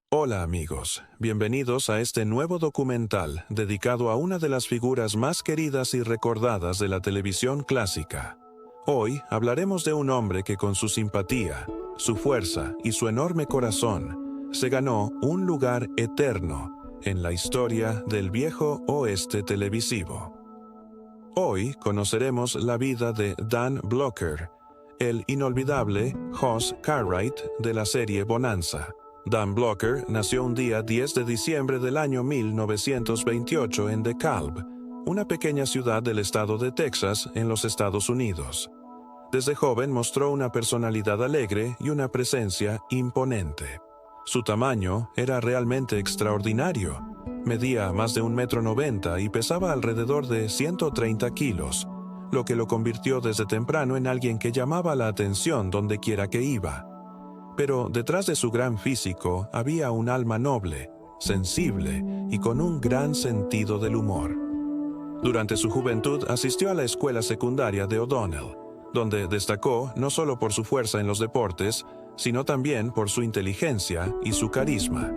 Hola amigos, bienvenidos a este nuevo documental dedicado a una de las figuras más queridas y recordadas de la televisión clásica. Hoy hablaremos de un hombre que con su simpatía, su fuerza y su enorme corazón se ganó un lugar eterno en la historia del viejo oeste televisivo. Hoy conoceremos la vida de Dan Blocker, el inolvidable Hoss Cartwright de la serie Bonanza. Dan Blocker nació un día 10 de diciembre del año 1928 en DeKalb, una pequeña ciudad del estado de Texas, en los Estados Unidos. Desde joven mostró una personalidad alegre y una presencia imponente. Su tamaño era realmente extraordinario. Medía más de 1,90 m y pesaba alrededor de 130 kilos, lo que lo convirtió desde temprano en alguien que llamaba la atención donde quiera que iba. Pero detrás de su gran físico había un alma noble, sensible y con un gran sentido del humor. Durante su juventud asistió a la escuela secundaria de O'Donnell, donde destacó no solo por su fuerza en los deportes, sino también por su inteligencia y su carisma.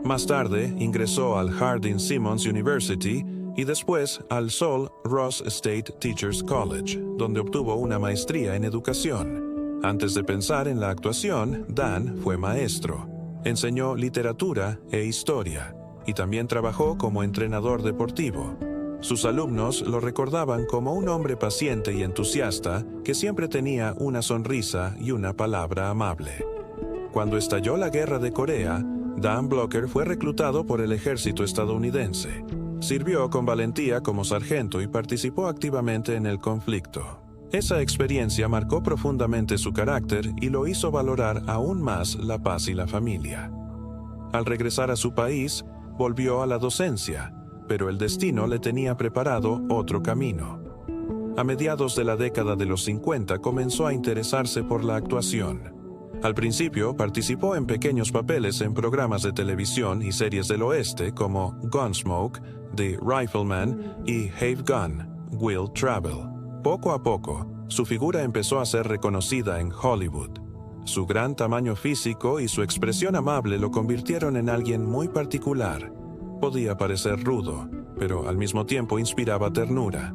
Más tarde ingresó al Harding Simmons University y después al Sol Ross State Teachers College, donde obtuvo una maestría en educación. Antes de pensar en la actuación, Dan fue maestro. Enseñó literatura e historia, y también trabajó como entrenador deportivo. Sus alumnos lo recordaban como un hombre paciente y entusiasta que siempre tenía una sonrisa y una palabra amable. Cuando estalló la Guerra de Corea, Dan Blocker fue reclutado por el ejército estadounidense. Sirvió con valentía como sargento y participó activamente en el conflicto. Esa experiencia marcó profundamente su carácter y lo hizo valorar aún más la paz y la familia. Al regresar a su país, volvió a la docencia, pero el destino le tenía preparado otro camino. A mediados de la década de los 50 comenzó a interesarse por la actuación. Al principio participó en pequeños papeles en programas de televisión y series del oeste como Gunsmoke, The Rifleman y Have Gun, Will Travel. Poco a poco, su figura empezó a ser reconocida en Hollywood. Su gran tamaño físico y su expresión amable lo convirtieron en alguien muy particular. Podía parecer rudo, pero al mismo tiempo inspiraba ternura.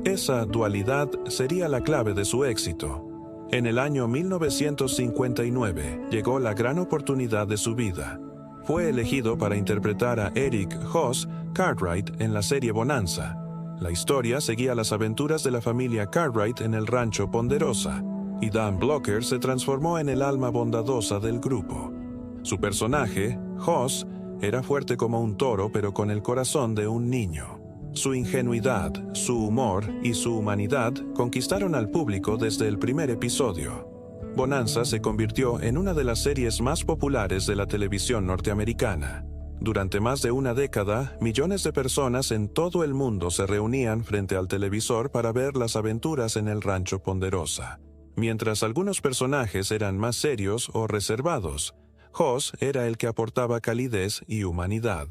Esa dualidad sería la clave de su éxito. En el año 1959 llegó la gran oportunidad de su vida. Fue elegido para interpretar a Eric Hoss Cartwright en la serie Bonanza. La historia seguía las aventuras de la familia Cartwright en el rancho Ponderosa, y Dan Blocker se transformó en el alma bondadosa del grupo. Su personaje, Hoss, era fuerte como un toro pero con el corazón de un niño. Su ingenuidad, su humor y su humanidad conquistaron al público desde el primer episodio. Bonanza se convirtió en una de las series más populares de la televisión norteamericana. Durante más de una década, millones de personas en todo el mundo se reunían frente al televisor para ver las aventuras en el rancho Ponderosa. Mientras algunos personajes eran más serios o reservados, Hoss era el que aportaba calidez y humanidad.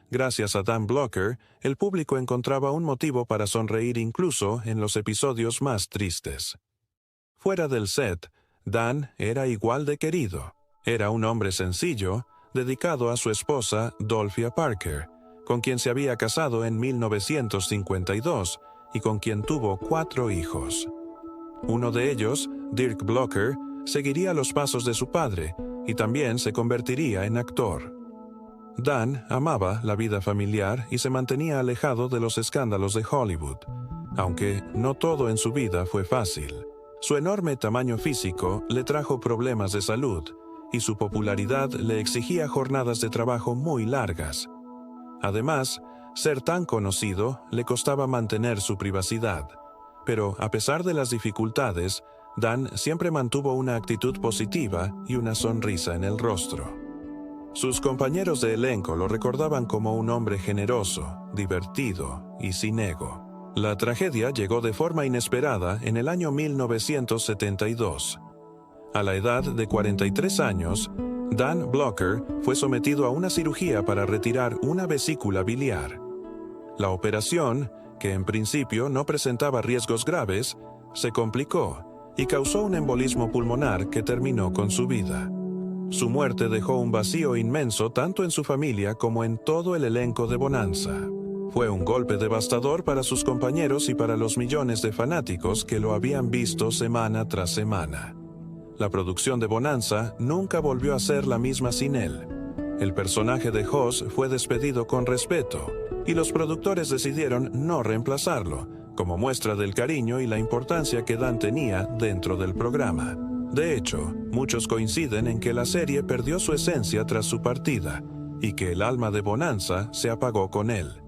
Gracias a Dan Blocker, el público encontraba un motivo para sonreír incluso en los episodios más tristes. Fuera del set, Dan era igual de querido. Era un hombre sencillo, dedicado a su esposa Dolphia Parker, con quien se había casado en 1952 y con quien tuvo 4 hijos. Uno de ellos, Dirk Blocker, seguiría los pasos de su padre y también se convertiría en actor. Dan amaba la vida familiar y se mantenía alejado de los escándalos de Hollywood, aunque no todo en su vida fue fácil. Su enorme tamaño físico le trajo problemas de salud, y su popularidad le exigía jornadas de trabajo muy largas. Además, ser tan conocido le costaba mantener su privacidad. Pero a pesar de las dificultades, Dan siempre mantuvo una actitud positiva y una sonrisa en el rostro. Sus compañeros de elenco lo recordaban como un hombre generoso, divertido y sin ego. La tragedia llegó de forma inesperada en el año 1972. A la edad de 43 años, Dan Blocker fue sometido a una cirugía para retirar una vesícula biliar. La operación, que en principio no presentaba riesgos graves, se complicó y causó un embolismo pulmonar que terminó con su vida. Su muerte dejó un vacío inmenso tanto en su familia como en todo el elenco de Bonanza. Fue un golpe devastador para sus compañeros y para los millones de fanáticos que lo habían visto semana tras semana. La producción de Bonanza nunca volvió a ser la misma sin él. El personaje de Hoss fue despedido con respeto, y los productores decidieron no reemplazarlo, como muestra del cariño y la importancia que Dan tenía dentro del programa. De hecho, muchos coinciden en que la serie perdió su esencia tras su partida, y que el alma de Bonanza se apagó con él.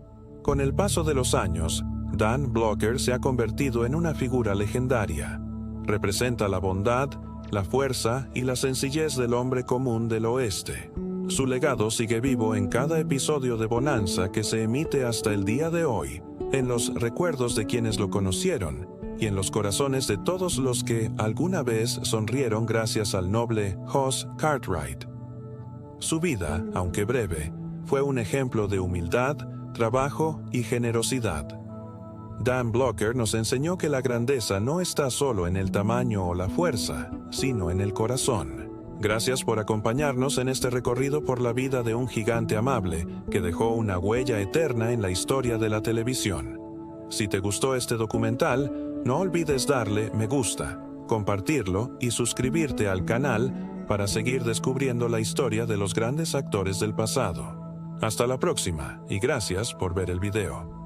Con el paso de los años, Dan Blocker se ha convertido en una figura legendaria. Representa la bondad, la fuerza y la sencillez del hombre común del oeste. Su legado sigue vivo en cada episodio de Bonanza que se emite hasta el día de hoy, en los recuerdos de quienes lo conocieron y en los corazones de todos los que alguna vez sonrieron gracias al noble Hoss Cartwright. Su vida, aunque breve, fue un ejemplo de humildad, trabajo y generosidad. Dan Blocker nos enseñó que la grandeza no está solo en el tamaño o la fuerza, sino en el corazón. Gracias por acompañarnos en este recorrido por la vida de un gigante amable que dejó una huella eterna en la historia de la televisión. Si te gustó este documental, no olvides darle me gusta, compartirlo y suscribirte al canal para seguir descubriendo la historia de los grandes actores del pasado. Hasta la próxima y gracias por ver el video.